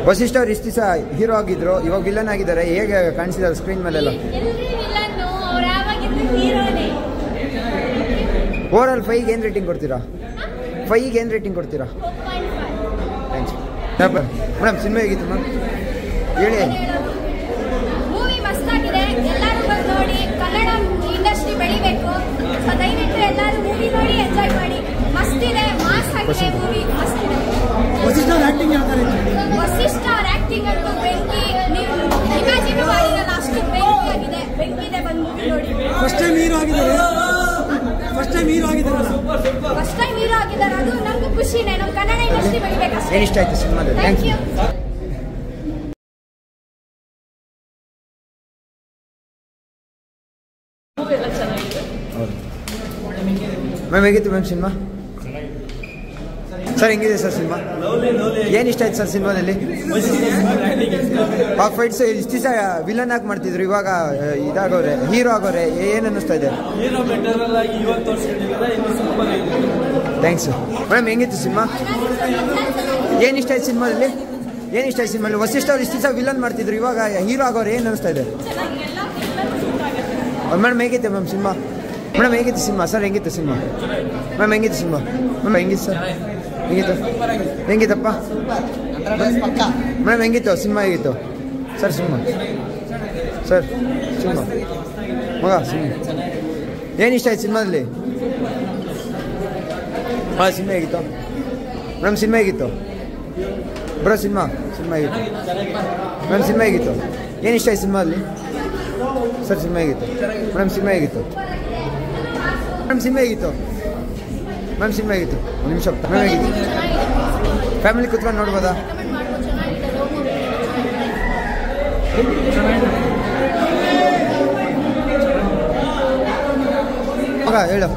ವಸಿಷ್ಠ ಅವ್ರು ಇಷ್ಟು ದಿವಸ ಹೀರೋ ಆಗಿದ್ರು, ಇವಾಗ ವಿಲನ್ ಆಗಿದ್ದಾರೆ. ಹೇಗೆ ಕಾಣಿಸಿದ್ದಾರೆ ಸ್ಕ್ರೀನ್ ಮೇಲೆಲ್ಲ? ಓವರ್ ಆಲ್ 5ಗೆ ಏನು ರೇಟಿಂಗ್ ಕೊಡ್ತೀರಾ? 5ಗೆ ಏನು ರೇಟಿಂಗ್ ಕೊಡ್ತೀರಾ? Thanks madam. ಸಿನಿಮಾ ಹೇಗಿತ್ತು ಮ್ಯಾಮ್ ಹೇಳಿ. ಮೂವಿ ಮಸ್ತಾಗಿದೆ, ಎಲ್ಲರೂ ಬಂದು ನೋಡಿ. ಕನ್ನಡ ಇಂಡಸ್ಟ್ರಿ ಬೆಳಿಬೇಕು. ಸೊ ದಯವಿಟ್ಟು ಎಲ್ಲರೂ ಮೂವಿ ನೋಡಿ ಎಂಜಾಯ್ ಮಾಡಿ. ಮಸ್ತಿದೆ, ಮಾಸ್ ಆಗಿದೆ ಮೂವಿ, ಮಸ್ತಿದೆ. ವಸಿಷ್ಠ ಅವ್ರ ಆಕ್ಟಿಂಗ್ ಹೇಳ್ತಾರೆ. ವಸಿಷ್ಠ ಅವ್ರ ಆಕ್ಟಿಂಗ್ ಅಂತೂ ಬೆಂಕಿ. ನೀವು ಇಮ್ಯಾಜಿನ್ ಮಾಡಿರಲ್ಲ, ಅಷ್ಟು ಬೆಂಕಿ ಆಗಿದೆ. ಬೆಂಕಿದೆ, ಬಂದು ಮೂವಿ ನೋಡಿ. ಫಸ್ಟ್ ಟೈಮ್ ಹೀರೋ ಆಗಿದ್ದಾರೆ. ಫಸ್ಟ್ ಟೈಮ್ ಹೀರೋ ಆಗಿದ್ದಾರೆ. ಅದು ನಮ್ಗೆ ಖುಷಿನೇ. ನಮ್ಮ ಕನ್ನಡ ಇಂಡಸ್ಟ್ರಿ ಬೆಳಿಬೇಕಷ್ಟೇ. ಏನು ಇಷ್ಟ ಆಯ್ತು ಸಿನಿಮಾದಲ್ಲಿ? Thank you. ಮ್ಯಾಮ್ ಹೇಗಿತ್ತು ಮ್ಯಾಮ್ ಸಿನಿಮಾ? ಸರ್ ಹೆಂಗಿದೆ ಸರ್ ಸಿನಿಮಾ? ಏನು ಇಷ್ಟ ಆಯ್ತು ಸರ್ ಸಿನಿಮಾದಲ್ಲಿ? ಆ ಫೈಟ್ಸ್ ಇಷ್ಟು ದಿವಸ ವಿಲನ್ ಆಗಿ ಮಾಡ್ತಿದ್ರು, ಇವಾಗ ಇದಾಗೋರೆ, ಹೀರೋ ಆಗೋರೆ. ಏನು ಅನ್ನಿಸ್ತಾ ಇದೆ? Thanks madam. ಹೆಂಗಿತ್ತು ಸಿನಿಮಾ? ಏನು ಇಷ್ಟ ಆಯ್ತು ಸಿನಿಮಾದಲ್ಲಿ? ವಸಿಷ್ಠ ಅವ್ರು ಇಷ್ಟು ದಿವಸ ವಿಲನ್ ಮಾಡ್ತಿದ್ರು, ಇವಾಗ ಹೀರೋ ಆಗೋರು. ಏನು ಅನ್ನಿಸ್ತಾ ಇದೆ ಮೇಡಮ್? ಹೇಗಿತ್ತು ಮ್ಯಾಮ್ ಸಿನಿಮಾ? ಮೇಡಮ್ ಹೇಗಿತ್ತು ಸಿನಿಮಾ? ಸರ್ ಹೆಂಗಿತ್ತು ಸಿನಿಮಾ? ಮ್ಯಾಮ್ ಹೆಂಗಿತ್ತು ಸಿನಿಮಾ? ಮ್ಯಾಮ್ ಹೆಂಗಿತ್ತು ಸರ್? ಹೆಂಗಿತ್ತಪ್ಪ ಮೇಡಮ್? ಹೆಂಗಿತ್ತು ಸಿನಿಮಾ? ಹೇಗಿತ್ತು ಸರ್ ಸಿನಿಮಾ? ಮಗ ಸಿನಿಮಾ ಏನು ಇಷ್ಟ ಆಯ್ತು ಸಿನಿಮಾದಲ್ಲಿ? ಹಾಂ ಸಿನಿಮಾ ಹೇಗಿತ್ತು ಮೇಡಮ್? ಸಿನಿಮಾ ಹೇಗಿತ್ತು ಬ್ರೋ? ಸಿನಿಮಾ ಹೇಗಿತ್ತು ಮೇಡಮ್? ಸಿನಿಮಾ ಹೇಗಿತ್ತು? ಏನು ಇಷ್ಟ ಆಯ್ತು ಸಿನಿಮಾದಲ್ಲಿ ಸರ್? ಸಿನಿಮಾ ಹೇಗಿತ್ತು ಮೇಡಮ್? ಸಿನಿಮಾ ಹೇಗಿತ್ತು ಮೇಡಮ್? ಸಿನಿಮಾ ಹೇಗಿತ್ತು ಮ್ಯಾಮ್? ಸಿನಿಮಾ ಹೇಗಿತ್ತು? ಒಂದು ನಿಮಿಷ ಮ್ಯಾಮ್. ಹೇಗಿತ್ತು? ಫ್ಯಾಮಿಲಿ ಕುತ್ಕೊಂಡು ನೋಡ್ಬೋದಾ? ಹೇಳು.